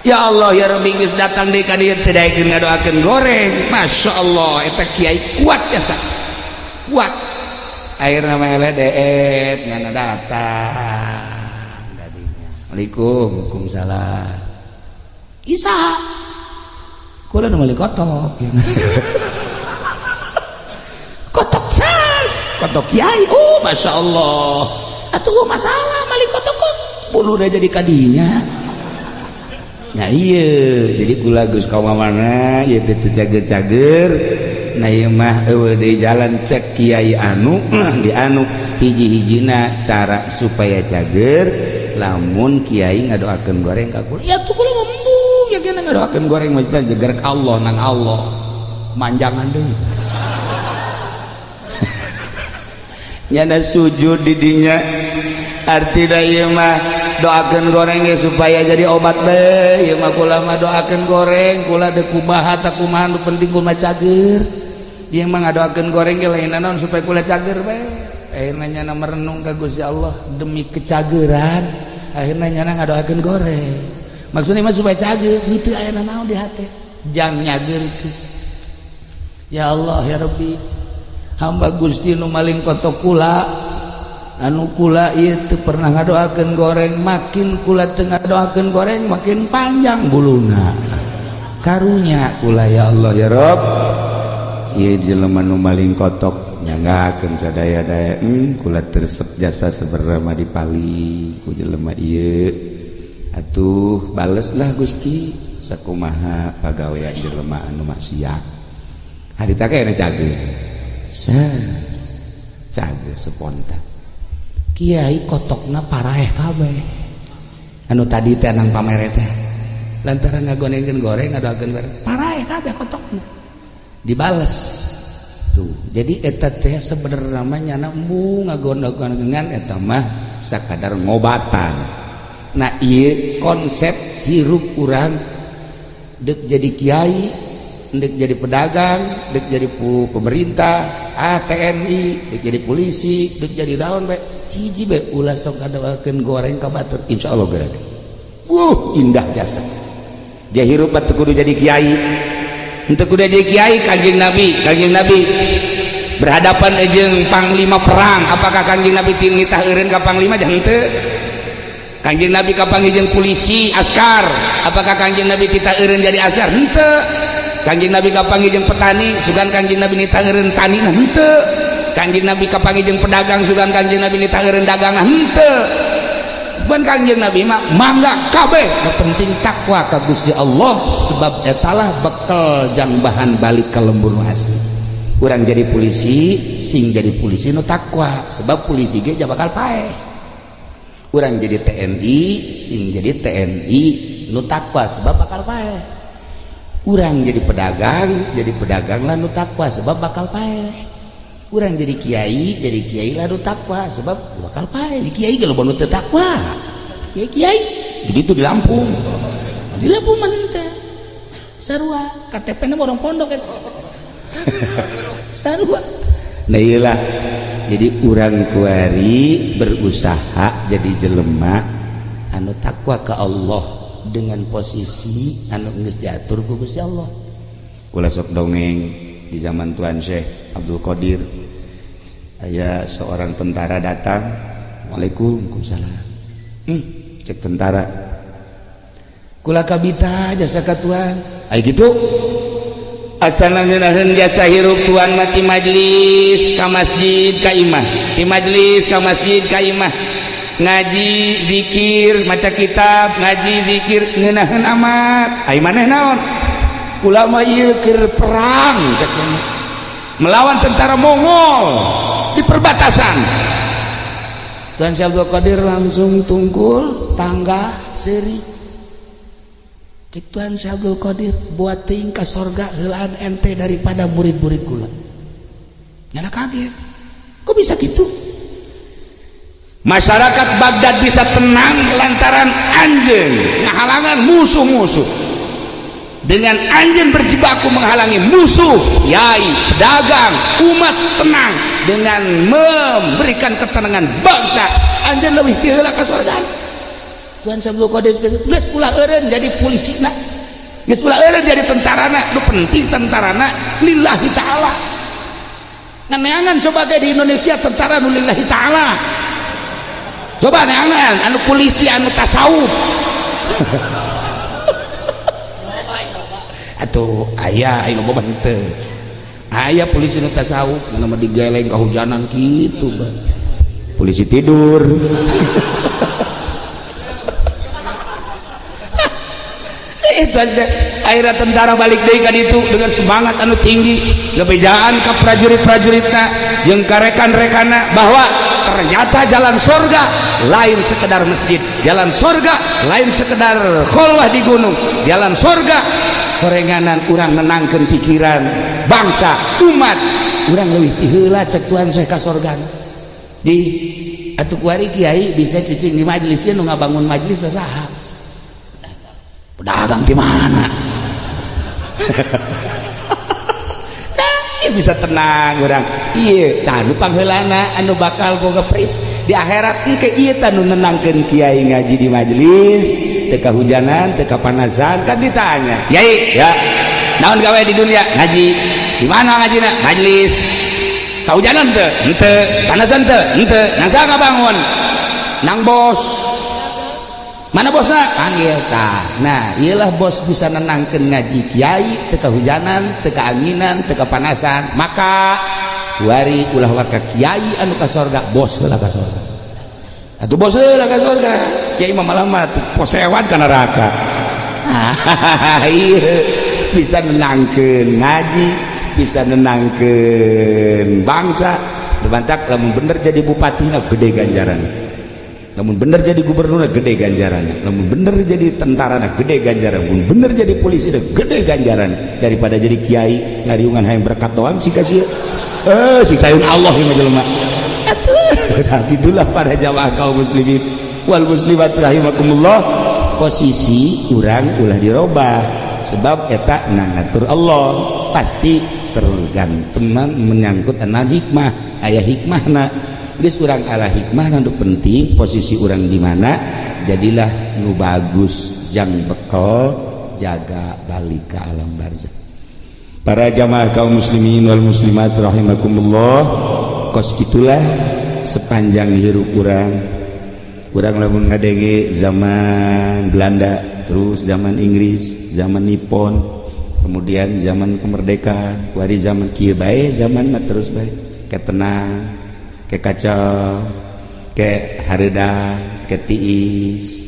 ya Allah ya Rabbi geus datang deui ka dieu teu daekeun ngadoakeun goreng Masya Allah eta kiai kuat jasa kuat akhirna mah ledeet ngana datang gadinya Waalaikumsalam Isa kula nu meuli kotok kotok say kotok kiai oh Masya Allah atuh masalah meuli kotok kok puluna jadi kadinya ya iya jadi kula geus ka mana ieu teh cager-cager na ieu mah eueuh di jalan cek kiai anu di anu hiji-hijina cara supaya cager lamun kiai ngadoakeun goreng ka kula ya tuh kula ngomong ya kena ngadoakeun goreng mah jeger ka Allah nang Allah manjangan deui nyana sujud di dinya artina ieu mah doakeun goreng ge supaya jadi obat bae ieu mah kula mah doakeun goreng kula deuk kumaha tah kumaha nu penting kula cager ieu mah ngadoakeun goreng ge lain naon supaya kula cager bae akhirna nyana merenung ka Gusti Allah demi kecageran akhirna nyana ngadoakeun goreng maksudnya mah supaya cager henteu aya naon di hate jang nyageurkeun ya Allah ya Rabbi hamba Gusti nu maling kotok kula anu kula ieu teu pernah ngadoakeun goreng makin kula teu ngadoakeun goreng makin panjang buluna karunya kula ya Allah ya Rabb ieu jelema nu maling kotok nyanggakeun sadaya-daya kula tersep jasa sabaraha mah dipali ku jelema ieu atuh baleslah Gusti sakumaha pagawean jelema anu maksiat harita kene cager cager spontan kiai kotokna paraeh kabeh anu tadi teh nang pamere teh lantaran ngagonengkeun goreng ngadoakeun goreng paraeh kabeh kotokna dibales tuh jadi eta teh sabenerna mah nyana embung ngagonengan eta mah sakadar ngobatan nah ieu konsep hirup urang deuk jadi kiai deuk jadi pedagang deuk jadi pemerintah TNI deuk jadi polisi deuk jadi daun bae hiji bae ulah sok ngadoakeun goreng ka batur insyaallah geura indah jasa dia hirup teu kudu jadi kiai henteu kudu jadi kiai kanjeng Nabi berhadapan jeung panglima perang apakah kanjeng Nabi nitah eureun ka panglima jeung henteu kanjeng Nabi kapanggih jeung polisi askar apakah kanjeng Nabi titah eureun jadi askar henteu kanjeng Nabi kapanggih jeung petani sugan kanjeng Nabi nitah eureun tanina henteu kanjeng Nabi kapanggih jeung pedagang sugan kanjeng Nabi nitah eureun dagang henteu ban kanjeng Nabi mah mangga kabeh nu penting takwa ka Gusti Allah sebab etalah bekal jang bahan balik ka lembur asli urang jadi polisi sing jadi polisi nu takwa sebab polisi ge bakal paeh urang jadi TNI sing jadi TNI nu takwa sebab bakal paeh urang jadi pedagang lah nu takwa sebab bakal paeh urang jadi kiai lah nu takwa sebab bakal paeh di kiai ge loba nu teu takwa kiai begitu di Lampung mah teh sarua KTP-na borong pondok eta sarua nah iyalah jadi urang kuari berusaha jadi jelema anu takwa ke Allah dengan posisi anu geus diatur ku Gusti Allah kula sok dongeng di zaman Tuan Syekh Abdul Qadir aya seorang tentara datang Waalaikumsalam cek tentara kula kabita jasa ka Tuan ai gitu asana ngeunaheun jasa hirup Tuan mati majlis ka masjid ka imah di majlis ka masjid ka imah ngaji zikir maca kitab ngaji zikir ngeunaheun amat ai maneh naon kula mah ieu keur perang melawan tentara Mongol di perbatasan Tuan Syekh Abdul Qadir langsung tungkul tangga seri cik Tuan Syekh Abdul Qadir buat ting ka sorga heulaan ente daripada murid-murid kula nyana kaget kok bisa gitu masyarakat Baghdad bisa tenang lantaran anjeun ngahalangan musuh-musuh dengan anjeun berjibaku menghalangi musuh, yai, pedagang, umat tenang dengan memberikan ketenangan bangsa, anjeun leuwih ti heula ka surga. Tuhan sabtu kodes geus ulah eureun jadi polisina, geus ulah eureun jadi tentarana, nu penting tentarana lillahi ta'ala. Nganeangan coba ge di Indonesia tentara nu lillahi ta'ala, coba neangan anu polisi anu tasawuf atuh aya anu boban teu aya polisi nu tasawuf anu mah digeleng kahujanan kitu bah polisi tidur itu aja akhirnya tentara balik deui ka ditu dengan semangat anu tinggi ngebejaan ka prajurit-prajuritna jeung ka rekan-rekanna bahwa ternyata jalan surga lain sekedar masjid, jalan surga lain sekedar kholwah di gunung, jalan surga korenganan urang nenangkeun pikiran bangsa umat urang leuwih ti heula cek Tuhan saya ka surga di atuh kuari kiai bisa cicing di majelis ieu nu ngabangun majelis saha pedagang di mana bisa tenang orang iya tanu pangheulana anu bakal boga pris di akhirat engke ieu tanu nenangkeun kiai ngaji di majelis teu kahujanan teu kapanasan kan ditanya kiai ya naon gawe di dunia ngaji di mana ngajina majelis kahujanan teu henteu panasan teu henteu nang saha ngabangun nang bos mana bosna panggil tah nah iyalah bos bisa nenangkeun ngaji kiai teu kahujanan teu kaanginan teu kapanasan maka kuari ulah warga kiai anu ka surga bos heula ka surga atuh bos heula ka surga kiai mah malah mah posewan ka neraka ieu bisa nenangkeun ngaji bisa nenangkeun bangsa dibantak lamun bener jadi bupatina gede ganjaran, namun bener jadi gubernur gede ganjaran, namun bener jadi tentara gede ganjaran, namun bener jadi polisi gede ganjaran daripada jadi kiai ngariungan hayang berkat doang sih kasih sih sayun Allah yang majelma itulah para jamaah kaum muslimin wal muslimat rahimakumullah posisi urang ulah dirobah sebab eta ngatur Allah pasti tergantung menyangkut anak hikmah aya hikmahna geus urang ala hikmah nu penting posisi urang di mana jadilah nu bagus jang bekal jaga balik ke alam barzakh. Para jamaah kaum muslimin wal muslimat rahimakumullah kos kitulah sepanjang hirup urang lamun ngadenge zaman Belanda terus zaman Inggris zaman Nippon kemudian zaman kemerdekaan kuari zaman kieu bae zaman terus bae ke tenang ke kacau ke hareuda ke tiis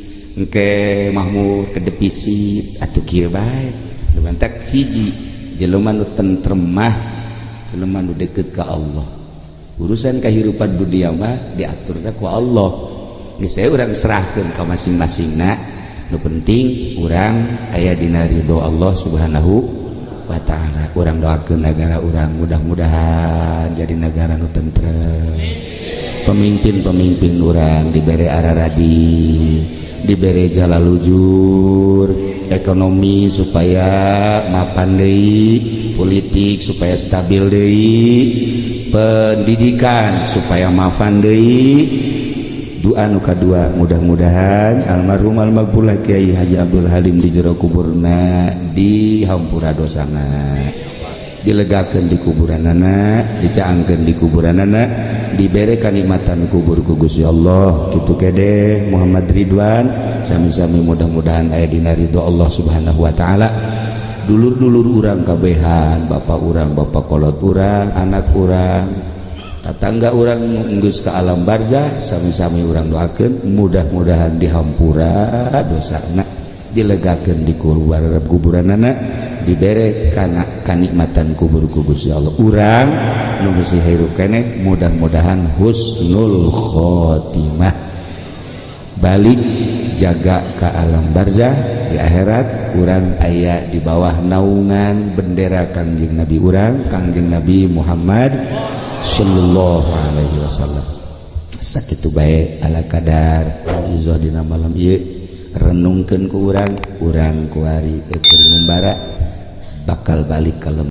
ke mahmud ke depisit atuh kieu bae lumantak hiji jelema nu tentrem mah jelema nu deukeut ka Allah urusan kehidupan dunia mah diaturna ku Allah geus saya urang serahkeun ka masing-masingna nu penting urang aya dina ridho Allah subhanahu wa ta'ala. Urang doakeun negara urang mudah-mudahan jadi negara nu tentrem, pemimpin-pemimpin urang dibere araradi, dibere jalan lujur, ekonomi supaya mapan deui, politik supaya stabil deui, pendidikan supaya mapan deui. Doa nu kadua mudah-mudahan almarhum almaghfurlah Kiai Haji Abdul Halim di jero kuburna dihampura dosana, dilegakeun di kuburanana, dicaangkeun di kuburanana, dibere kanikmatan kubur ku Gusti Allah. Kitu kede Muhammad Ridwan sami-sami mudah-mudahan aya dina ridho Allah Subhanahu wa taala. Dulur-dulur urang kabehan, bapak urang, bapak kolot urang, anak urang, tatangga urang geus ka alam barzakh sami-sami urang doakeun mudah-mudahan dihampura dosana, dilegakeun di kuburanana, dibere kana kanikmatan kubur ku Gusti Allah. Urang nu geus hirup keneh mudah-mudahan husnul khotimah, balik jaga ka alam barzakh di akhirat urang aya di bawah naungan bendera Kangjeng Nabi urang, Kangjeng Nabi Muhammad sallallahu alaihi wasallam. Sakitu bae ala kadar izo dina malam ieu renungkeun ku urang kuari keur membara bakal balik ke